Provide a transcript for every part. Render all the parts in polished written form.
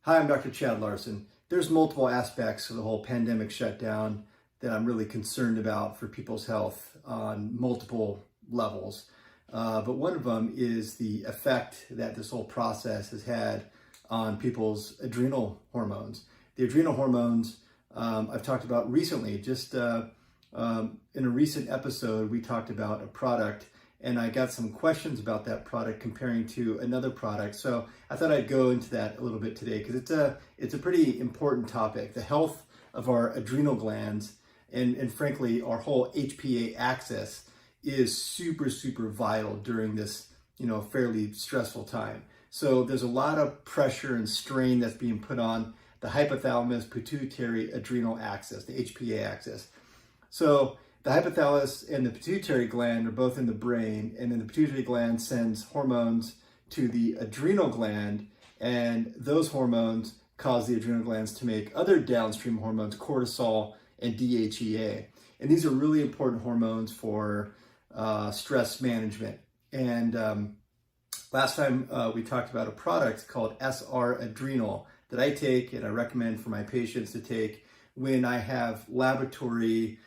Hi, I'm Dr. Chad Larson. There's multiple aspects of the whole pandemic shutdown that I'm really concerned about for people's health on multiple levels. But one of them is the effect that this whole process has had on people's adrenal hormones. The adrenal hormones I've talked about recently, just in a recent episode, we talked about a product and I got some questions about that product comparing to another product. So I thought I'd go into that a little bit today because it's a pretty important topic. The health of our adrenal glands and frankly, our whole HPA axis is super, super vital during this, fairly stressful time. So there's a lot of pressure and strain that's being put on the hypothalamus pituitary adrenal axis, the HPA axis. So the hypothalamus and the pituitary gland are both in the brain, and then the pituitary gland sends hormones to the adrenal gland, and those hormones cause the adrenal glands to make other downstream hormones, cortisol and DHEA. And these are really important hormones for stress management. And last time we talked about a product called SR Adrenal that I take and I recommend for my patients to take when I have laboratory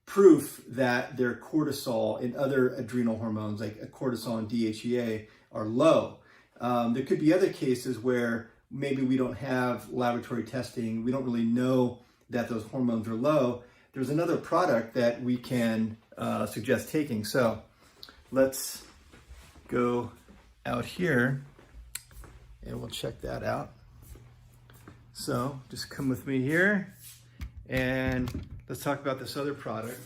proof that their cortisol and other adrenal hormones like cortisol and DHEA are low. There could be other cases where maybe we don't have laboratory testing, we don't really know that those hormones are low. There's another product that we can suggest taking. So let's go out here and we'll check that out. So just come with me here and let's talk about this other product.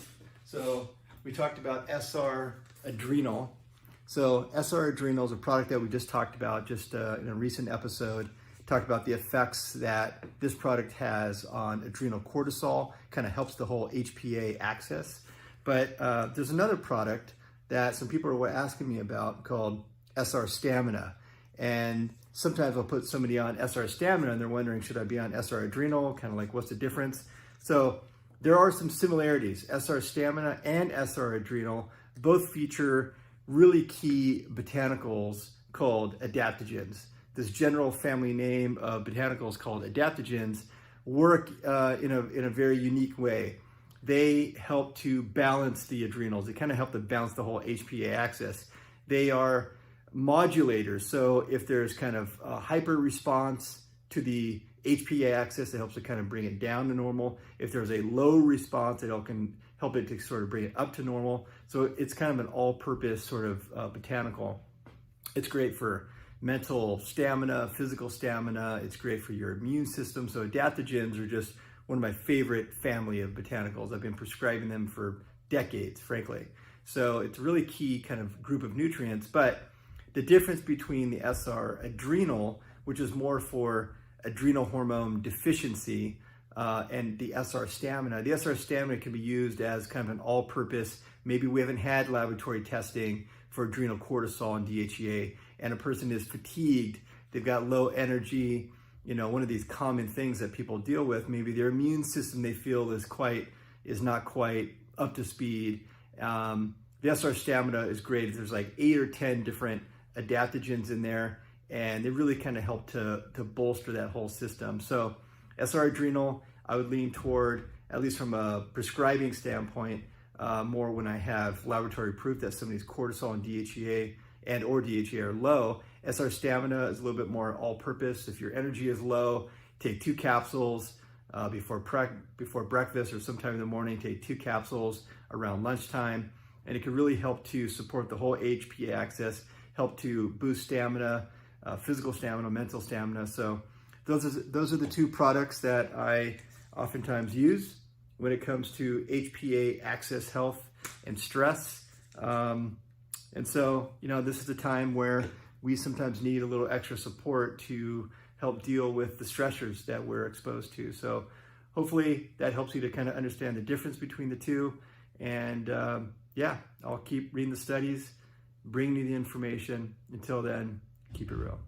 So we talked about SR Adrenal. So SR Adrenal is a product that we just talked about just in a recent episode. Talked about the effects that this product has on adrenal cortisol, kind of helps the whole HPA axis. But there's another product that some people were asking me about called SR Stamina. And sometimes I'll put somebody on SR Stamina and they're wondering, should I be on SR Adrenal? Kind of like, what's the difference? So there are some similarities. SR Stamina and SR Adrenal both feature really key botanicals called adaptogens. This general family name of botanicals called adaptogens work in a very unique way. They help to balance the adrenals. They kind of help to balance the whole HPA axis. They are modulators. So if there's kind of a hyper response to the HPA axis, it helps to kind of bring it down to normal. If there's a low response, it can help it to sort of bring it up to normal. So it's kind of an all-purpose sort of botanical. It's great for mental stamina, physical stamina. It's great for your immune system. So adaptogens are just one of my favorite family of botanicals. I've been prescribing them for decades, frankly. So it's a really key kind of group of nutrients. But the difference between the SR Adrenal, which is more for adrenal hormone deficiency, and the SR Stamina. The SR Stamina can be used as kind of an all-purpose, maybe we haven't had laboratory testing for adrenal cortisol and DHEA, and a person is fatigued, they've got low energy, one of these common things that people deal with, maybe their immune system they feel is not quite up to speed. The SR Stamina is great. There's like 8 or 10 different adaptogens in there, and they really kind of help to bolster that whole system. So SR Adrenal, I would lean toward, at least from a prescribing standpoint, more when I have laboratory proof that somebody's cortisol and DHEA or DHEA are low. SR Stamina is a little bit more all-purpose. If your energy is low, take 2 capsules before breakfast or sometime in the morning, take 2 capsules around lunchtime, and it can really help to support the whole HPA axis, help to boost stamina, physical stamina, mental stamina. So those are the 2 products that I oftentimes use when it comes to HPA axis health and stress. And so, this is a time where we sometimes need a little extra support to help deal with the stressors that we're exposed to. So hopefully that helps you to kind of understand the difference between the 2. And I'll keep reading the studies, bringing you the information. Until then, keep it real.